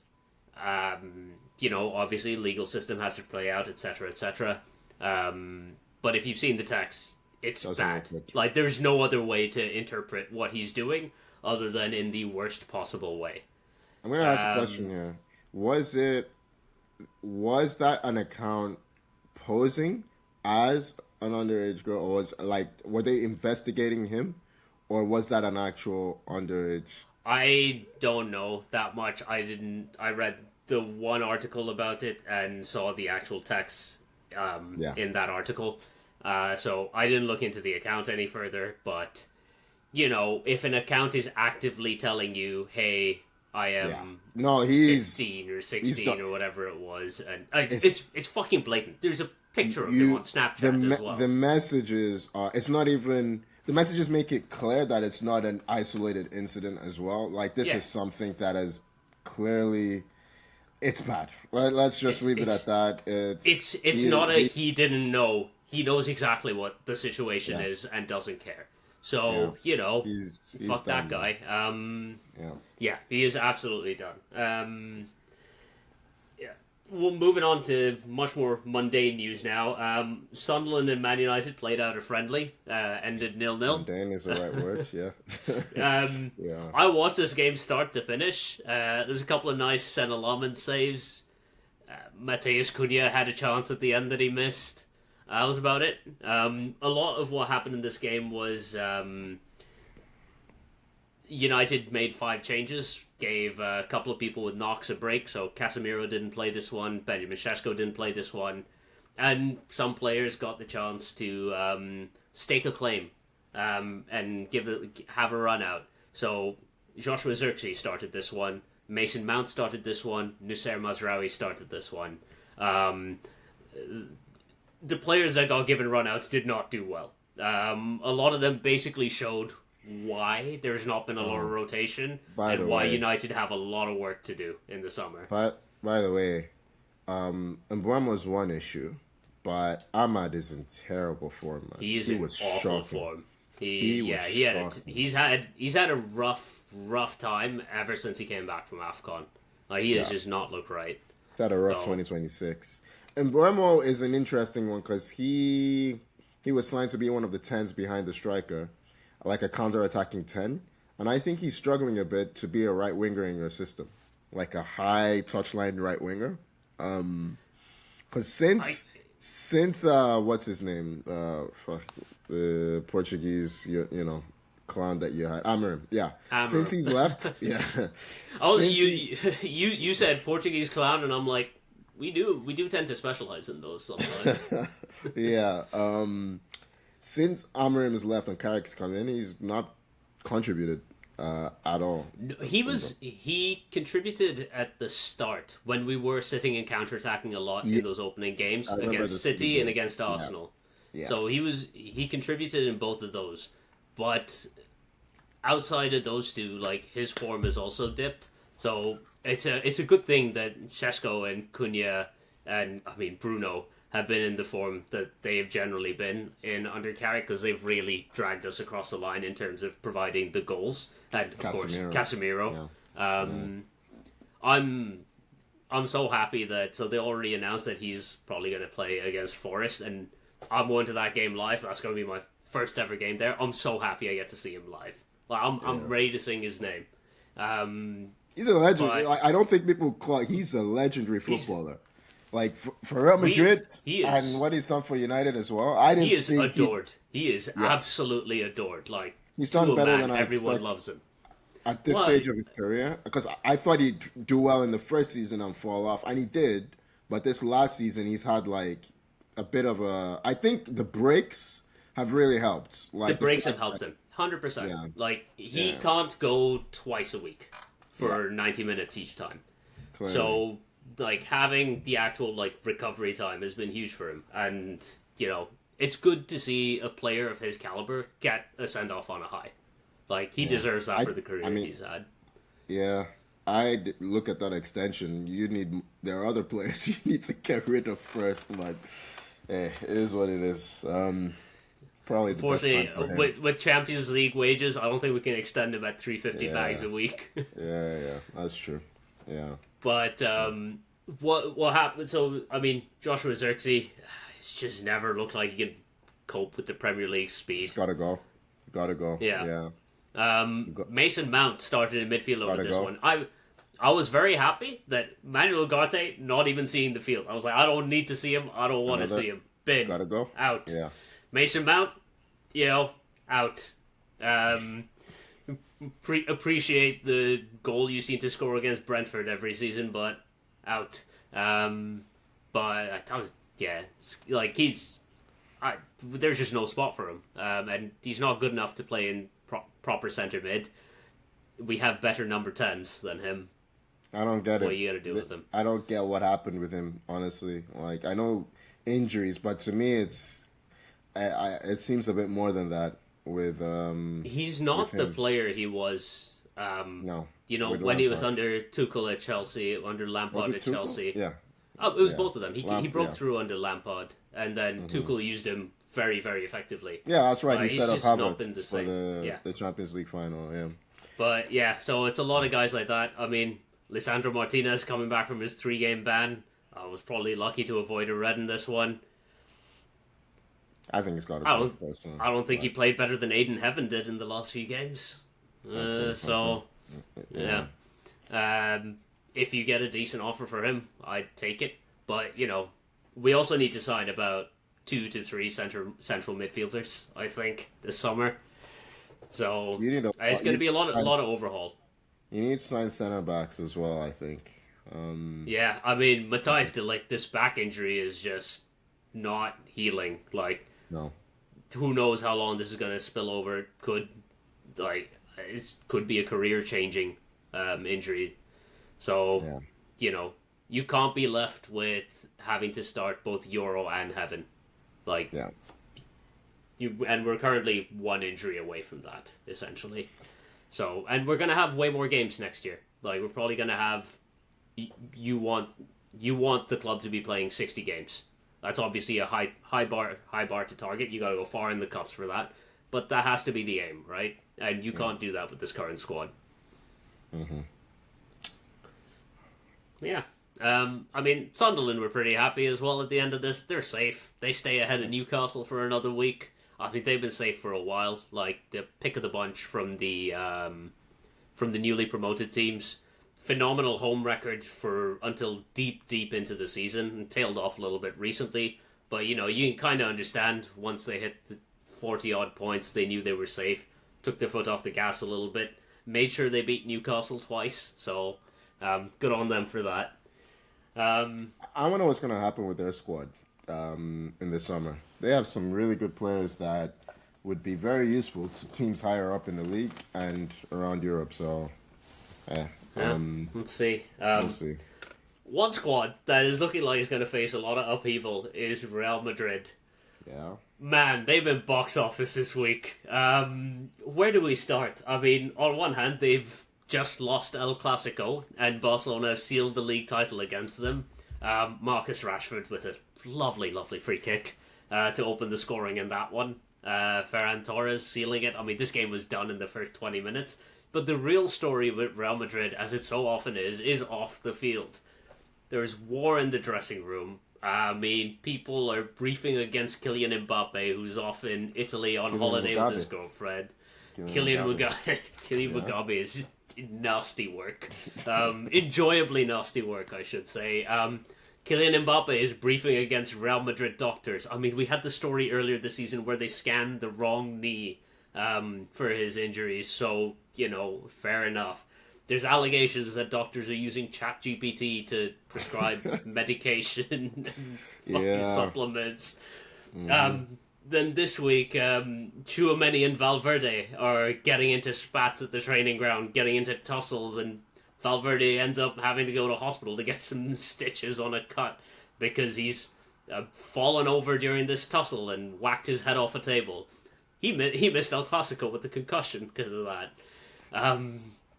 obviously legal system has to play out, etc., etc. But if you've seen the texts, it's bad. Like, there's no other way to interpret what he's doing other than in the worst possible way. I'm going to ask a question here. Was that an account posing as an underage girl, or were they investigating him, or was that an actual underage? I don't know that much. I read the one article about it and saw the actual text in that article. So I didn't look into the account any further, but if an account is actively telling you, hey, I am 15 or 16 or whatever it was, and it's fucking blatant. There's a picture of him on Snapchat as well. The messages are, it's not even, the messages make it clear that it's not an isolated incident as well. Like, this is something that is clearly, it's bad. Let's just leave it at that. It's not he didn't know. He knows exactly what the situation is and doesn't care. So, he's fuck that guy. He is absolutely done. Well, moving on to much more mundane news now. Sunderland and Man United played out a friendly, ended 0-0. Mundane is the right word, yeah. I watched this game start to finish. There's a couple of nice Senna saves. Matheus Cunha had a chance at the end that he missed. That was about it. A lot of what happened in this game was United made 5 changes, gave a couple of people with knocks a break, so Casemiro didn't play this one, Benjamin Sesko didn't play this one, and some players got the chance to stake a claim and have a run out. So Joshua Zirkzee started this one, Mason Mount started this one, Nusayr Mazraoui started this one. The players that got given runouts did not do well. A lot of them basically showed why there's not been a lot of rotation and why United have a lot of work to do in the summer. But by the way, Mbeumo's one issue, but Ahmad is in terrible form, man. He is in awful form. He's had a rough time ever since he came back from AFCON. He has just not looked right. He's had a rough 2026. And Mbeumo is an interesting one because he was signed to be one of the 10s behind the striker, like a counter-attacking 10. And I think he's struggling a bit to be a right winger in your system, like a high touchline right winger. Because since what's his name, the Portuguese clown that you had, Amorim. Yeah. Since he's left, you said Portuguese clown, and I'm like, we do tend to specialize in those sometimes. Yeah. Since Amorim has left and Carrick's come in, he's not contributed at all. No, he contributed at the start when we were sitting and counterattacking a lot in those opening games against City and against Arsenal. Yeah. So he contributed in both of those. But outside of those two, like, his form has also dipped. So it's a good thing that Sesko and Cunha and Bruno have been in the form that they have generally been in under Carrick, because they've really dragged us across the line in terms of providing the goals. And of course Casemiro. Yeah. I'm so happy that they already announced that he's probably going to play against Forest, and I'm going to that game live. That's going to be my first ever game there. I'm so happy I get to see him live. Like, I'm ready to sing his name. He's a legend. I don't think people call. He's a legendary footballer. Like for Real Madrid, he is, and what he's done for United as well. He is adored. He is absolutely adored. Like, he's done better than everyone loves him at this stage of his career. Because I thought he'd do well in the first season and fall off, and he did. But this last season, he's had like a bit of a. I think the breaks have really helped. Like, the breaks have helped him 100%. Yeah. Like, he can't go twice a week for 90 minutes each time. Clearly. So, like, having the actual, like, recovery time has been huge for him. And, it's good to see a player of his caliber get a send off on a high. Like, he deserves that for the career he's had. Yeah, I look at that extension. There are other players you need to get rid of first, but it is what it is. Probably the best time for him. With Champions League wages, I don't think we can extend him at 350 bags a week. yeah, that's true. Yeah, but what happened? So I mean, Joshua Zirkzee, it's just never looked like he can cope with the Premier League speed. He's gotta go. Yeah. Mason Mount started in midfield over this one. I was very happy that Manuel Ugarte not even seeing the field. I was like, I don't need to see him. I don't want to see him. Bin. Gotta go. Out. Yeah. Mason Mount, out. Appreciate the goal you seem to score against Brentford every season, but out. But I thought, like there's just no spot for him, and he's not good enough to play in proper centre mid. We have better number 10s than him. I don't get it. What are you gonna do with him? I don't get what happened with him, honestly. Like, I know injuries, but to me, it seems a bit more than that. With he's not the player he was. No, when Lampard. He was under Tuchel at Chelsea, under Lampard at Chelsea. Yeah. Oh, it was both of them. He broke through under Lampard, and then Tuchel used him very, very effectively. Yeah, that's right. He set up Havertz for the Champions League final. Yeah. But yeah, so it's a lot of guys like that. I mean, Lisandro Martinez coming back from his 3-game ban. I was probably lucky to avoid a red in this one. I think he's got to go. I don't think he played better than Aiden Heaven did in the last few games. So, yeah. If you get a decent offer for him, I'd take it. But, we also need to sign about 2 to 3 central midfielders, I think, this summer. So it's going to be a lot of overhaul. You need to sign centre backs as well, I think. Yeah, I mean, Matthias de Ligt, this back injury is just not healing. Like, no. Who knows how long this is going to spill over? It could be a career-changing injury. So, you can't be left with having to start both Euro and Heaven. Like, and we're currently 1 injury away from that, essentially. So, and we're going to have way more games next year. Like, we're probably going to have... You want the club to be playing 60 games. That's obviously a high bar to target. You got to go far in the cups for that. But that has to be the aim, right? And you can't do that with this current squad. Mm-hmm. Yeah. I mean, Sunderland were pretty happy as well at the end of this. They're safe. They stay ahead of Newcastle for another week. I think they've been safe for a while. Like, the pick of the bunch from the newly promoted teams. Phenomenal home record for until deep into the season, and tailed off a little bit recently. But, you can kind of understand once they hit the 40-odd points, they knew they were safe. Took their foot off the gas a little bit. Made sure they beat Newcastle twice. So, good on them for that. I want to know what's going to happen with their squad in the summer. They have some really good players that would be very useful to teams higher up in the league and around Europe. So, let's see. We'll see. One squad that is looking like it's going to face a lot of upheaval is Real Madrid. Yeah. Man, they've been box office this week. Where do we start? I mean, on one hand, they've just lost El Clasico, and Barcelona have sealed the league title against them. Marcus Rashford with a lovely free kick to open the scoring in that one. Ferran Torres sealing it. I mean, this game was done in the first 20 minutes. But the real story with Real Madrid, as it so often is off the field. There's war in the dressing room. I mean, people are briefing against Kylian Mbappe, who's off in Italy on holiday with his girlfriend. Kylian Mbappe is nasty work. Enjoyably nasty work, I should say. Kylian Mbappe is briefing against Real Madrid doctors. I mean, we had the story earlier this season where they scanned the wrong knee for his injuries, so, fair enough. There's allegations that doctors are using ChatGPT to prescribe medication and supplements. Mm-hmm. Then this week, Tchouaméni and Valverde are getting into spats at the training ground, getting into tussles, and Valverde ends up having to go to hospital to get some stitches on a cut because he's fallen over during this tussle and whacked his head off a table. He missed El Clasico with the concussion because of that.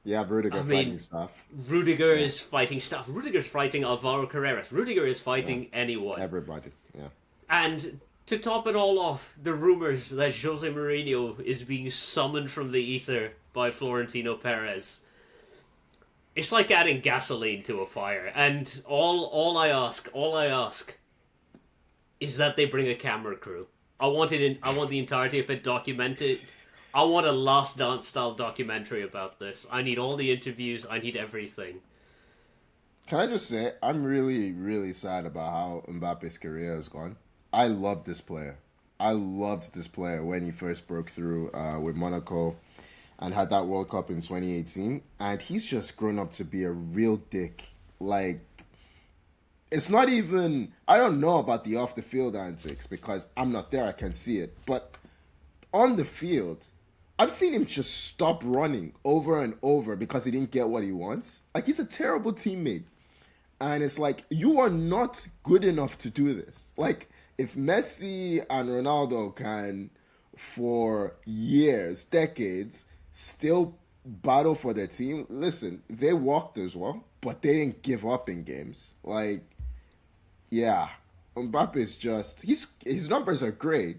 Rudiger fighting stuff. Rudiger is fighting stuff. Rudiger's fighting Alvaro Carreras. Rudiger is fighting anyone. Everybody, yeah. And to top it all off, the rumors that Jose Mourinho is being summoned from the ether by Florentino Perez. It's like adding gasoline to a fire. And all I ask is that they bring a camera crew. I want the entirety of it documented. I want a Last Dance style documentary about this. I need all the interviews. I need everything. Can I just say, I'm really, really sad about how Mbappe's career has gone. I love this player. I loved this player when he first broke through with Monaco and had that World Cup in 2018. And he's just grown up to be a real dick. Like, it's not even... I don't know about the off-the-field antics because I'm not there. I can see it. But on the field... I've seen him just stop running over and over because he didn't get what he wants. Like, he's a terrible teammate. And it's like, you are not good enough to do this. Like, if Messi and Ronaldo can, for years, decades, still battle for their team, listen, they walked as well, but they didn't give up in games. Like, yeah, Mbappe is just... his numbers are great,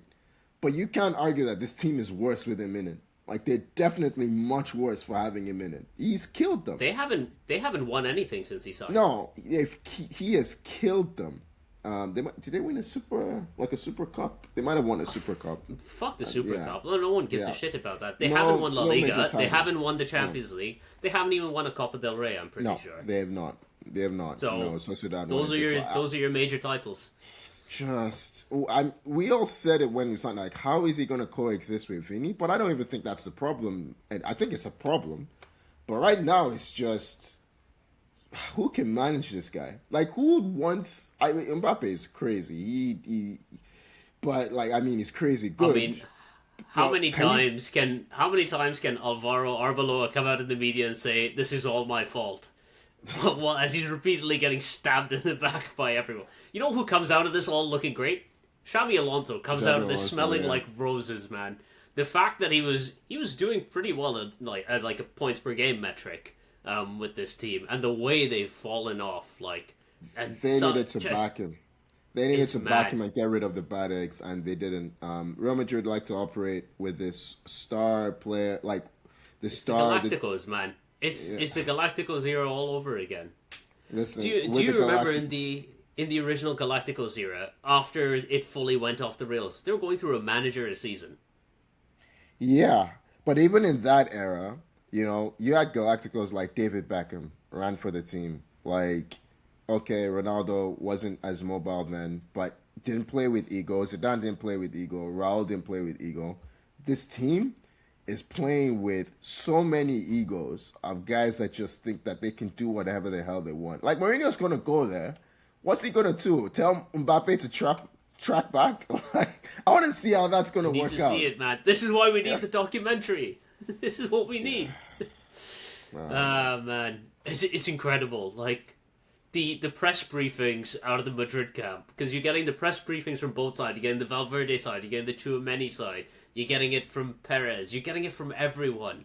but you can't argue that this team is worse with him in it. Like, they're definitely much worse for having him in it. He's killed them. They haven't won anything since he signed. No, he has killed them. Did they win a super cup? They might have won a super cup. Fuck the super cup. No one gives a shit about that. They haven't won La Liga. They haven't won the Champions League. They haven't even won a Copa del Rey. I'm pretty sure. They have not. They have not. So no, Sociedad those are your major titles. Just, we all said it when we signed, like, how is he going to coexist with Vini? But I don't even think that's the problem. And I think it's a problem. But right now, it's just, who can manage this guy? Like, who wants, I mean, Mbappe is crazy. But, like, I mean, he's crazy good. I mean, how many times can Alvaro Arbeloa come out in the media and say, this is all my fault? Well, as he's repeatedly getting stabbed in the back by everyone. You know who comes out of this all looking great? Xavi Alonso comes out of this smelling like roses, man. The fact that he was doing pretty well at like a points per game metric with this team, and the way they've fallen off, like, and they needed to back him. They needed to back him and get rid of the bad eggs, and they didn't. Real Madrid like to operate with this star player, like the Galacticos, man. It's the Galacticos era all over again. Listen, do you remember in the original Galacticos era, after it fully went off the rails, they were going through a manager a season. Yeah, but even in that era, you know, you had Galacticos like David Beckham ran for the team. Like, okay, Ronaldo wasn't as mobile then, but didn't play with ego. Zidane didn't play with ego. Raul didn't play with ego. This team is playing with so many egos of guys that just think that they can do whatever the hell they want. Like, Mourinho's going to go there. What's he going to do? Tell Mbappe to track back? Like, I want to see how that's going to work out. We need to see it, man. This is why we need the documentary. This is what we need. Man. It's incredible. Like, the press briefings out of the Madrid camp, because you're getting the press briefings from both sides. You're getting the Valverde side, you're getting the Tchouaméni side, you're getting it from Perez, you're getting it from everyone.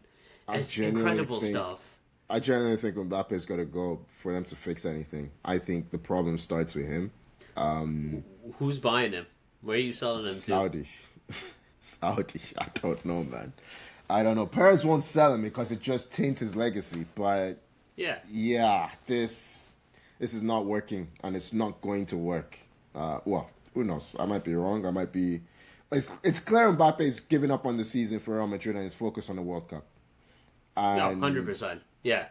It's incredible stuff. I genuinely think Mbappe's got to go for them to fix anything. I think the problem starts with him. Who's buying him? Where are you selling him to? Saudi. I don't know, man. I don't know. Perez won't sell him because it just taints his legacy. But yeah, this is not working, and it's not going to work. Well, who knows? I might be wrong. I might be. It's clear Mbappe is giving up on the season for Real Madrid and is focused on the World Cup. And, 100%. Yeah.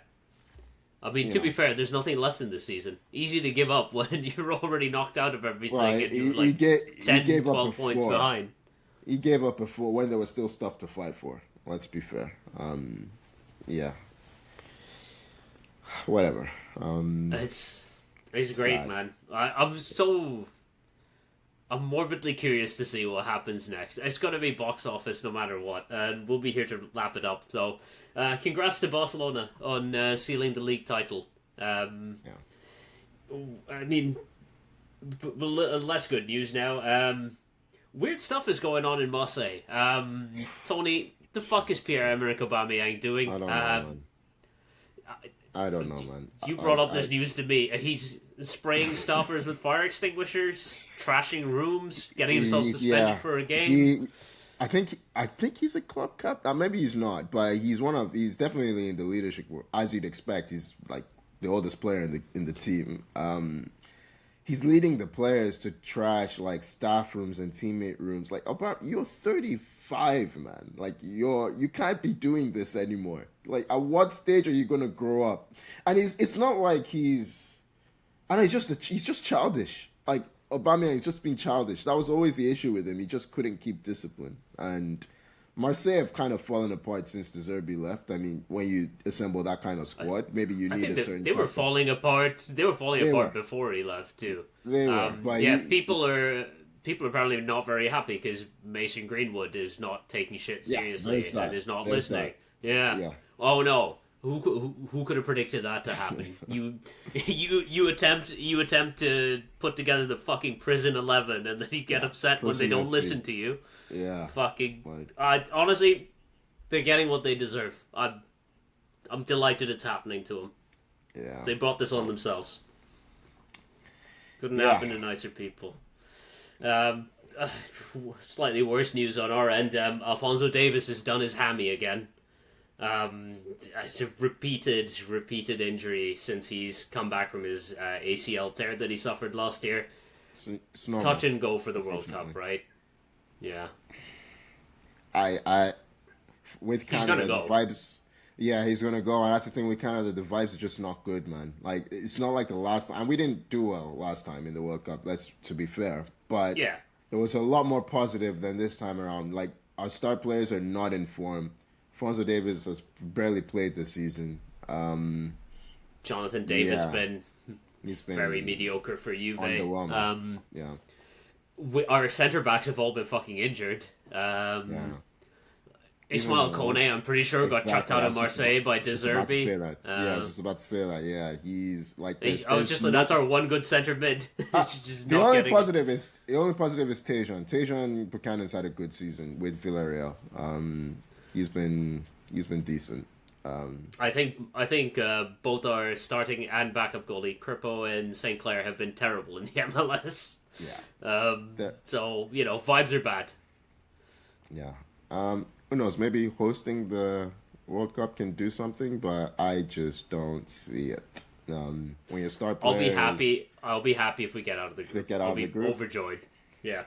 I mean, to be fair, there's nothing left in this season. Easy to give up when you're already knocked out of everything and you're like 10, 12 points behind. He gave up before when there was still stuff to fight for. Let's be fair. Yeah. Whatever. It's great, sad. Man. I'm morbidly curious to see what happens next. It's going to be box office no matter what, and we'll be here to wrap it up. So, congrats to Barcelona on sealing the league title. I mean, less good news now. Weird stuff is going on in Marseille. Tony, the fuck is Pierre-Emerick Aubameyang doing? I don't know, man. I don't know, man. You brought up this news to me. He's spraying stoppers with fire extinguishers, trashing rooms, getting himself suspended for a game. I think he's a club captain. Maybe he's not, but he's definitely in the leadership role, as you'd expect. He's like the oldest player in the team. He's leading the players to trash like staff rooms and teammate rooms. Like, you're 35, man. Like, you can't be doing this anymore. Like, at what stage are you gonna grow up? And it's not like he's just childish. Like, Aubameyang is just being childish. That was always the issue with him. He just couldn't keep discipline. And Marseille have kind of fallen apart since De Zerbi left. I mean, when you assemble that kind of squad, maybe you need a certain. They were falling apart. They were falling apart before he left too. They were. But people are apparently not very happy because Mason Greenwood is not taking shit seriously and is not listening. Yeah. Oh no. Who could have predicted that to happen? you attempt to put together the fucking prison 11 and then you get upset when they don't listen to you. Yeah. Fucking. Honestly, they're getting what they deserve. I'm delighted it's happening to them. Yeah. They brought this on themselves. Couldn't happen to nicer people. Slightly worse news on our end. Alphonso Davies has done his hammy again. It's a repeated injury since he's come back from his ACL tear that he suffered last year. It's Touch and go for the World Cup, right? Yeah. With Canada, the vibes. Yeah, he's gonna go, and that's the thing with Canada. The vibes are just not good, man. Like, it's not like the last time. And we didn't do well last time in the World Cup. That's to be fair, but yeah, it was a lot more positive than this time around. Like, our star players are not in form. Alphonso Davies has barely played this season. Jonathan David's been very mediocre for Juve. Our centre backs have all been fucking injured. Ismail Kone, I'm pretty sure, got chucked out of Marseille by De Zerbi. I was just about to say that. Yeah, he's like. That's our one good centre mid. The only positive is Tejan. Tejan Buchanan's had a good season with Villarreal. He's been decent. I think both our starting and backup goalie Kripo and St. Clair have been terrible in the MLS. Yeah. So vibes are bad. Yeah. Who knows? Maybe hosting the World Cup can do something, but I just don't see it. When you start players, I'll be happy if we get out of the group. If they get out of the group, overjoyed. Yeah.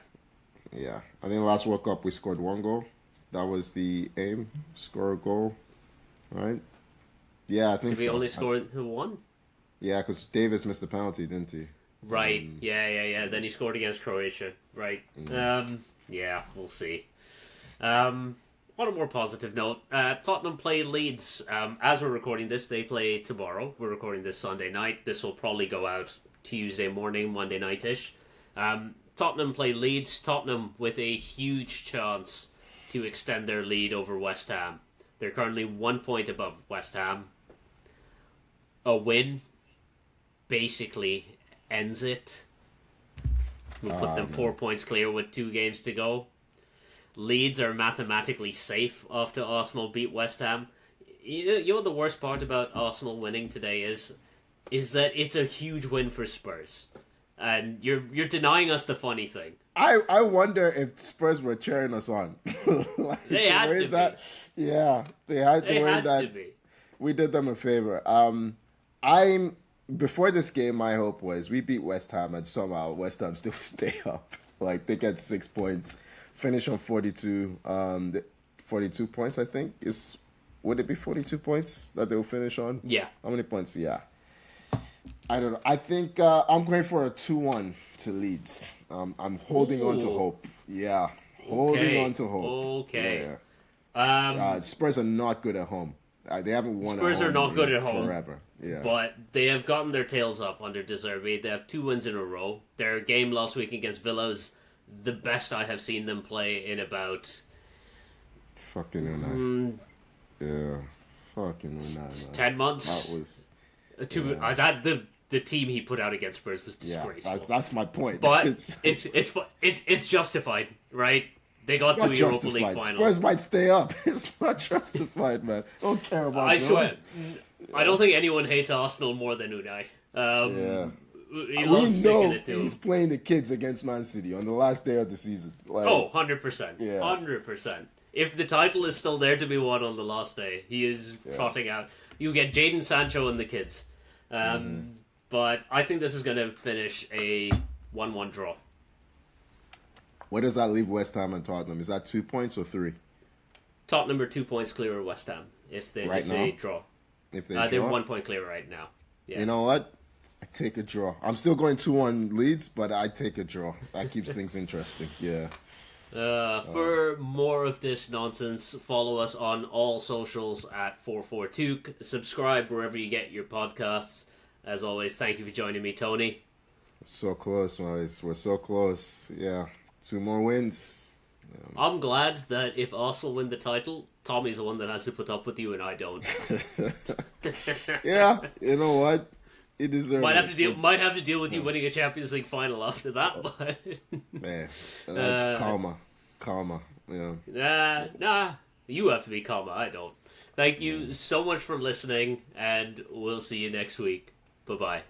Yeah. I think last World Cup we scored 1 goal. That was the aim. Score a goal, right? Yeah, I think. Did we only score 1? Yeah, because Davis missed the penalty, didn't he? Right. Yeah. Then he scored against Croatia. Right. Yeah, we'll see. On a more positive note, Tottenham play Leeds. As we're recording this, they play tomorrow. We're recording this Sunday night. This will probably go out Tuesday morning, Monday night-ish. Tottenham play Leeds. Tottenham with a huge chance to extend their lead over West Ham. They're currently 1 point above West Ham. A win basically ends it. We'll put them 4 points clear with 2 games to go. Leeds are mathematically safe after Arsenal beat West Ham. You know what the worst part about Arsenal winning today is that it's a huge win for Spurs. And you're denying us the funny thing. I wonder if Spurs were cheering us on. They had to be. Yeah, they had to be. We did them a favor. Before this game, my hope was we beat West Ham and somehow West Ham still stay up. Like, they get 6 points, finish on 42 points, I think. Would it be 42 points that they'll finish on? Yeah. How many points? Yeah. I don't know. I think I'm going for a 2-1 to Leeds. I'm holding on to hope. Yeah. Holding on to hope. Okay. Yeah. Spurs are not good at home. They haven't won Spurs are not good at home forever. Yeah. But they have gotten their tails up under De Zerbi. They have 2 wins in a row. Their game last week against Villa was the best I have seen them play in about... Fucking yeah. Fucking 10 months. That was... the team he put out against Spurs was disgraceful. Yeah, that's my point. But it's justified, right? They got to a Europa League final. Spurs might stay up. It's not justified, man. I don't care about. I swear, I don't think anyone hates Arsenal more than Unai. He loves sticking it to he's him. playing the kids against Man City on the last day of the season. Like, 100%. Yeah. 100%. If the title is still there to be won on the last day, he is trotting out. You get Jadon Sancho and the kids. But I think this is going to finish a 1-1 draw. Where does that leave West Ham and Tottenham? Is that 2 points or 3? Tottenham are 2 points clear of West Ham if they draw. If they draw? They're 1 point clear right now. Yeah. You know what? I take a draw. I'm still going 2-1 Leeds, but I take a draw. That keeps things interesting. Yeah. For more of this nonsense, follow us on all socials at 442. Subscribe wherever you get your podcasts. As always, thank you for joining me, Tony. So close, guys. We're so close. Yeah. 2 more wins. I'm glad that if Arsenal win the title, Tommy's the one that has to put up with you and I don't. Yeah. You know what? He deserves might have to deal with you winning a Champions League final after that, but man, that's karma. Yeah. Nah. You have to be calmer. I don't. Thank you so much for listening, and we'll see you next week. Bye bye.